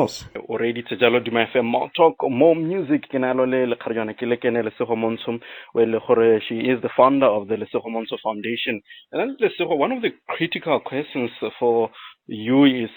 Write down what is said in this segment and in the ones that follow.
course. Already Tejalo Duma FM, more talk, more music. Kinalole Lekharjana Kilekene Lesego Montsho, where she is the founder of the Lesego Montsho Foundation. And then Lesego, one of the critical questions for you is,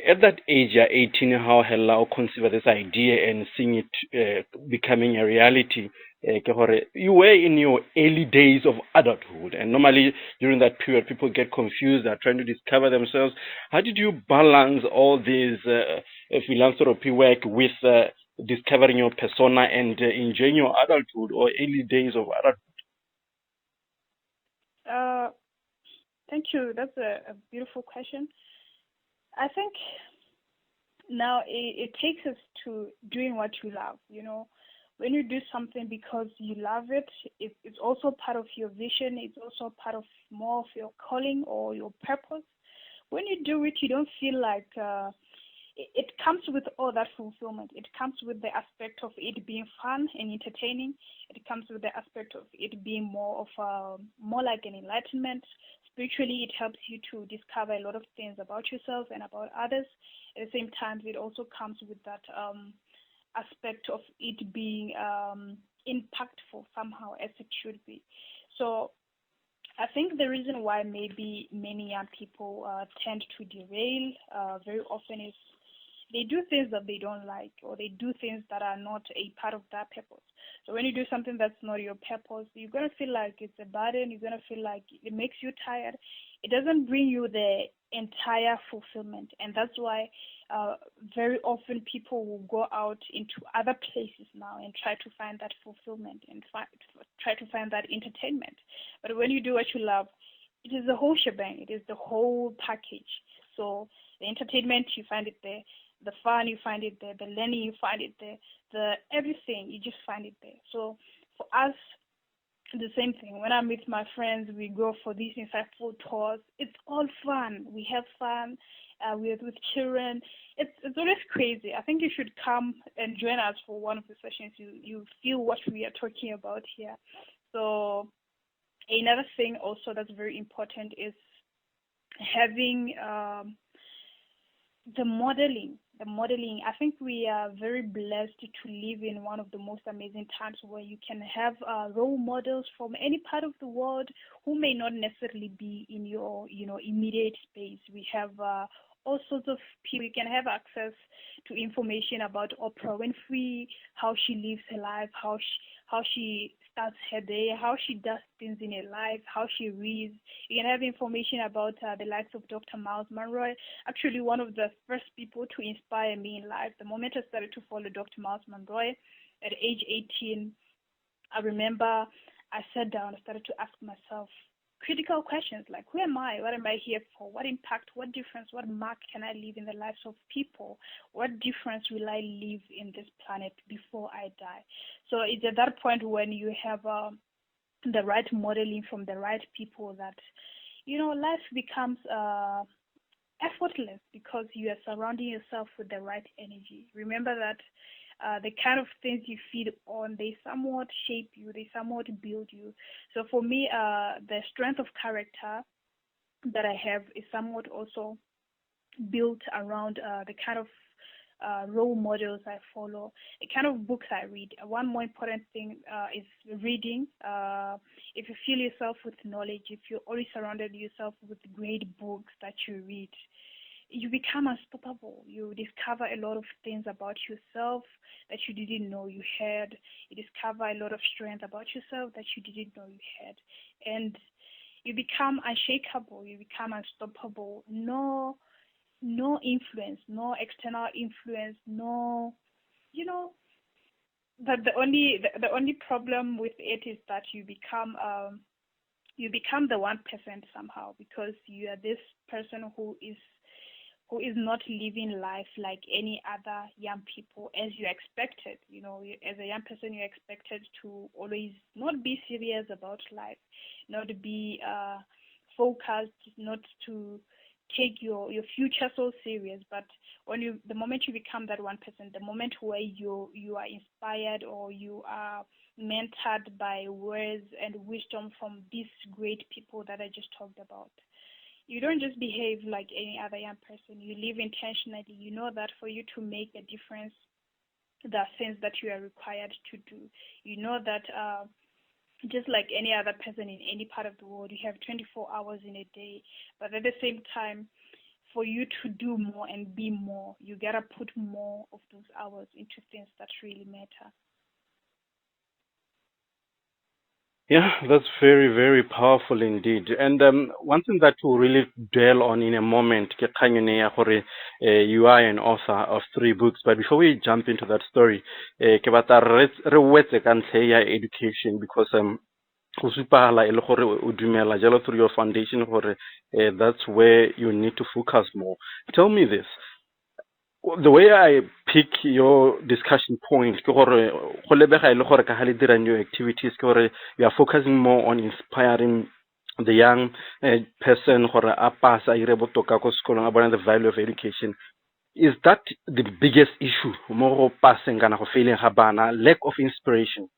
at that age, you're 18, how hell conceive this idea and seeing it becoming a reality. You were in your early days of adulthood, and normally during that period, people get confused, they're trying to discover themselves. How did you balance all these philanthropy work with discovering your persona and enjoying your adulthood or early days of adulthood? Thank you. That's a beautiful question. I think now it takes us to doing what you love. When you do something because you love it, it's also part of your vision. It's also part of more of your calling or your purpose. When you do it, you don't feel like it comes with all that fulfillment. It comes with the aspect of it being fun and entertaining. It comes with the aspect of it being more like an enlightenment. Spiritually, it helps you to discover a lot of things about yourself and about others. At the same time, it also comes with that aspect of it being impactful somehow, as it should be. So I think the reason why maybe many young people tend to derail very often is they do things that they don't like, or they do things that are not a part of that purpose. So when you do something that's not your purpose, you're going to feel like it's a burden. You're going to feel like it makes you tired. It doesn't bring you the entire fulfillment. And that's why very often people will go out into other places now and try to find that fulfillment and try to find that entertainment. But when you do what you love, it is the whole shebang. It is the whole package. So the entertainment, you find it there. The fun, you find it there. The learning, you find it there. The everything, you just find it there. So for us, the same thing. When I'm with my friends, we go for these insightful tours. It's all fun. We have fun. We're with children. It's always crazy. I think you should come and join us for one of the sessions. You feel what we are talking about here. So another thing also that's very important is having the modeling. I think we are very blessed to live in one of the most amazing times where you can have role models from any part of the world who may not necessarily be in your immediate space. We have all sorts of people. You can have access to information about Oprah Winfrey, how she lives her life, how she starts her day, how she does things in her life, how she reads. You can have information about the likes of Dr. Miles Monroe. Actually, one of the first people to inspire me in life. The moment I started to follow Dr. Miles Monroe at age 18, I remember I sat down and started to ask myself critical questions like, who am I? What am I here for? What impact, what difference, what mark can I leave in the lives of people? What difference will I leave in this planet before I die? So it's at that point when you have the right modeling from the right people that, life becomes effortless because you are surrounding yourself with the right energy. Remember that the kind of things you feed on, they somewhat shape you, they somewhat build you. So for me, the strength of character that I have is somewhat also built around the kind of role models I follow, the kind of books I read. One more important thing is reading. If you fill yourself with knowledge, if you always surrounded yourself with great books that you read, you become unstoppable. You discover a lot of things about yourself that you didn't know you had. You discover a lot of strength about yourself that you didn't know you had. And you become unshakable. You become unstoppable. No influence, no external influence, but the only problem with it is that you become the 1% somehow, because you are this person who is not living life like any other young people as you expected. As a young person, you're expected to always not be serious about life, not be focused, not to take your future so serious. But the moment you become that 1%, the moment where you are inspired or you are mentored by words and wisdom from these great people that I just talked about, You don't just behave like any other young person. You live intentionally. You know that for you to make a difference, there are things that you are required to do. You know that just like any other person in any part of the world, you have 24 hours in a day. But at the same time, for you to do more and be more, you gotta put more of those hours into things that really matter. Yeah, that's very, very powerful indeed. And one thing that we'll really dwell on in a moment, ke kgang ene ya gore, you are an author of 3 books. But before we jump into that story, ke batla re wetse ka ntlha ya education, because go supagala e le gore o dumela jalo through your foundation gore that's where you need to focus more. Tell me this. The way I pick your discussion point ke gore go lebega ile gore ka ha le dira new activities ke gore you are focusing more on inspiring the young person gore a pass a ire botoka ko sekolong a bona the value of education. Is that the biggest issue mo go passing kana go failing ga bana, lack of inspiration?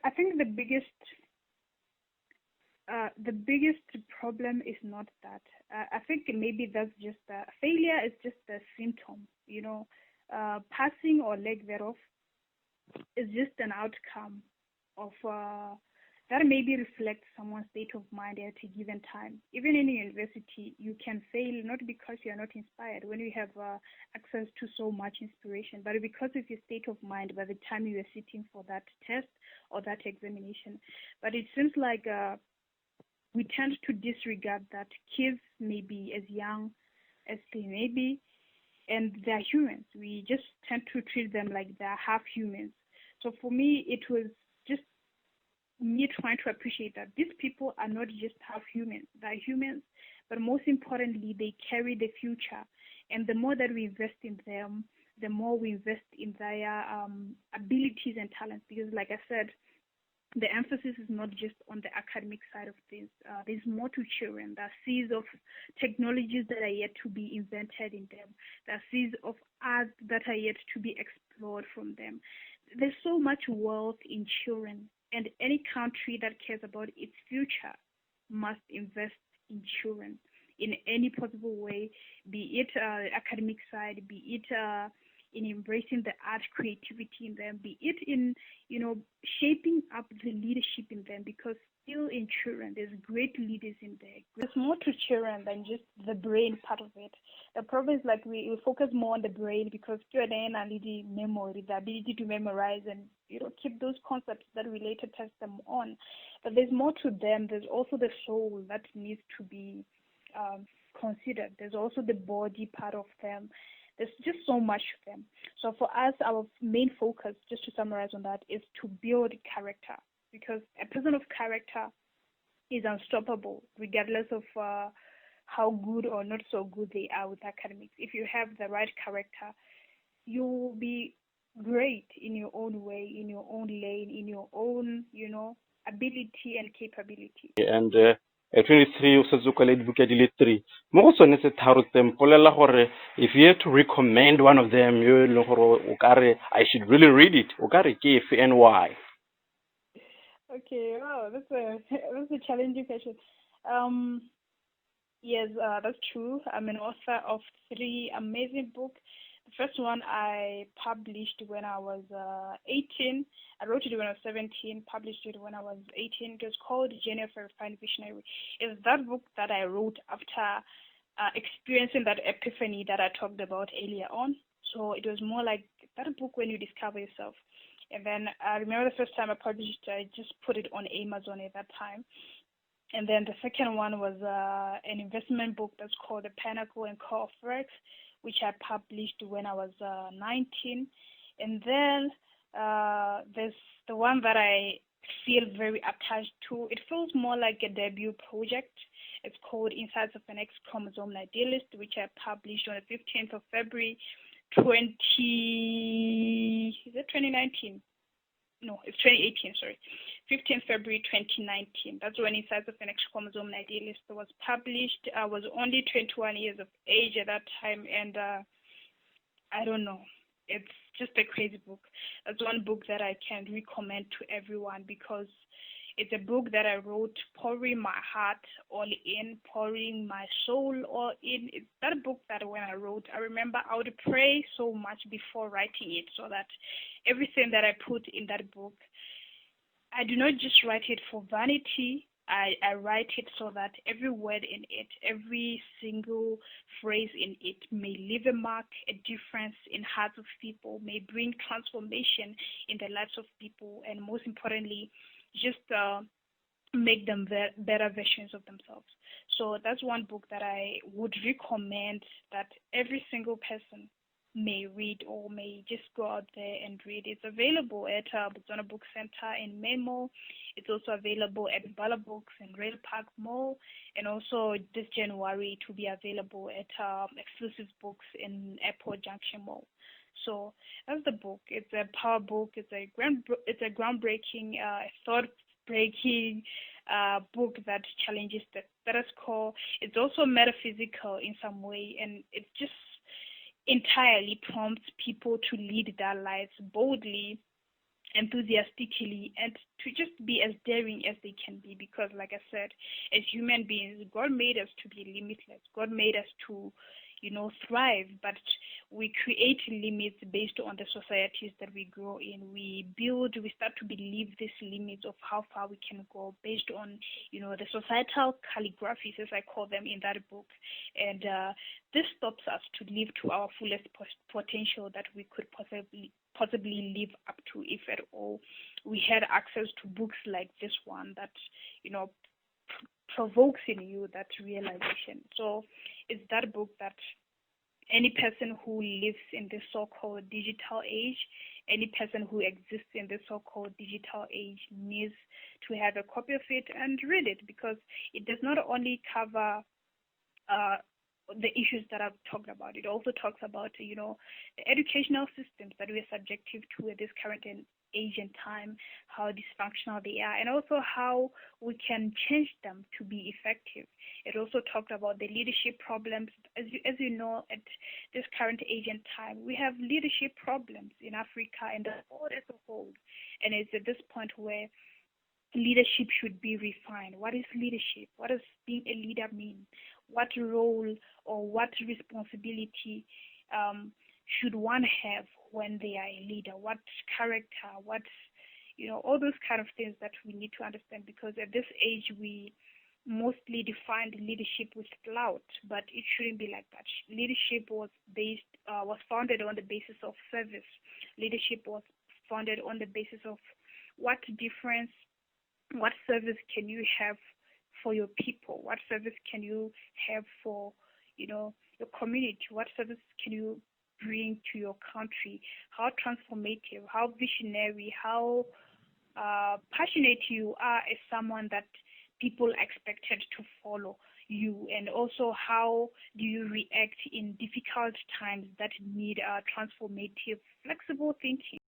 I think the biggest problem is not that. I think maybe that's just failure is just a symptom. Passing or lack thereof is just an outcome of that maybe reflects someone's state of mind at a given time. Even in university, you can fail not because you are not inspired when you have access to so much inspiration, but because of your state of mind by the time you are sitting for that test or that examination. But it seems like we tend to disregard that kids may be as young as they may be, and they're humans. We just tend to treat them like they're half humans. So for me, it was just me trying to appreciate that these people are not just half humans. They're humans, but most importantly, they carry the future. And the more that we invest in them, the more we invest in their abilities and talents. Because like I said, the emphasis is not just on the academic side of things. There's more to children. There are seeds of technologies that are yet to be invented in them. There are seeds of arts that are yet to be explored from them. There's so much wealth in children, and any country that cares about its future must invest in children in any possible way, be it academic side, be it in embracing the art creativity in them, be it in, shaping up the leadership in them, because still in children, there's great leaders in there. There's more to children than just the brain part of it. The problem is like we focus more on the brain because children are the memory, the ability to memorize and, keep those concepts that we later test them on. But there's more to them. There's also the soul that needs to be considered. There's also the body part of them. There's just so much of them. So for us, our main focus, just to summarize on that, is to build character, because a person of character is unstoppable regardless of how good or not so good they are with academics. If you have the right character, you will be great in your own way, in your own lane, in your own, ability and capability. And 23 o setse o kwale dibuka di le 3 mo go tsone tse tharo teng polela gore if you had to recommend one of them yo e leng gore o ka re I should really read it, o ka re ke efe and why? Okay, wow, that's a challenging question. Yes, that's true. I'm an author of 3 amazing books. The first one I published when I was 18. I wrote it when I was 17, published it when I was 18. It was called Journey of a Refined Visionary. It's that book that I wrote after experiencing that epiphany that I talked about earlier on. So it was more like that book when you discover yourself. And then I remember the first time I published it, I just put it on Amazon at that time. And then the second one was an investment book that's called The Pinnacle and Core of Forex, which I published when I was 19. And then there's the one that I feel very attached to. It feels more like a debut project. It's called Insights of an X Chromosome Idealist, which I published on the 15th of February 2019? No, it's 2018, sorry. 15th February 2019. That's when Insights of an X Chromosome Idealist was published. I was only 21 years of age at that time, and I don't know. It's just a crazy book. That's one book that I can recommend to everyone because It's a book that I wrote pouring my heart all in, pouring my soul all in. It's that book that when I wrote, I remember I would pray so much before writing it so that everything that I put in that book, I do not just write it for vanity. I write it so that every word in it, every single phrase in it may leave a mark, a difference in hearts of people, may bring transformation in the lives of people, and most importantly, just make them better versions of themselves. So that's one book that I would recommend that every single person may read or may just go out there and read. It's available at Botswana Book Center in Memo. It's also available at Bala Books and Rail Park Mall, and also this January to be available at Exclusive Books in Airport Junction Mall. So that's the book. It's a power book. It's a groundbreaking, thought-breaking book that challenges the status quo. It's also metaphysical in some way, and it just entirely prompts people to lead their lives boldly, enthusiastically, and to just be as daring as they can be. Because, like I said, as human beings, God made us to be limitless. God made us to, thrive, but we create limits based on the societies that we grow in. We start to believe these limits of how far we can go based on, the societal calligraphies, as I call them in that book. And this stops us to live to our fullest potential that we could possibly live up to, if at all we had access to books like this one that, provokes in you that realization. So it's that book that any person who lives in this so-called digital age, any person who exists in this so-called digital age needs to have a copy of it and read it, because it does not only cover the issues that I've talked about. It also talks about, the educational systems that we're subjective to at this current age and time, how dysfunctional they are, and also how we can change them to be effective. It also talked about the leadership problems. As you know, at this current age and time, we have leadership problems in Africa and the world as a whole. And it's at this point where leadership should be refined. What is leadership? What does being a leader mean? What role or what responsibility should one have when they are a leader? What character? What, all those kind of things that we need to understand, because at this age we mostly define leadership with clout, but it shouldn't be like that. Leadership was founded on the basis of service. Leadership was founded on the basis of what service can you have for your people? What service can you have for, your community? What service can you bring to your country? How transformative, how visionary, how passionate you are as someone that people expected to follow you, and also how do you react in difficult times that need transformative, flexible thinking.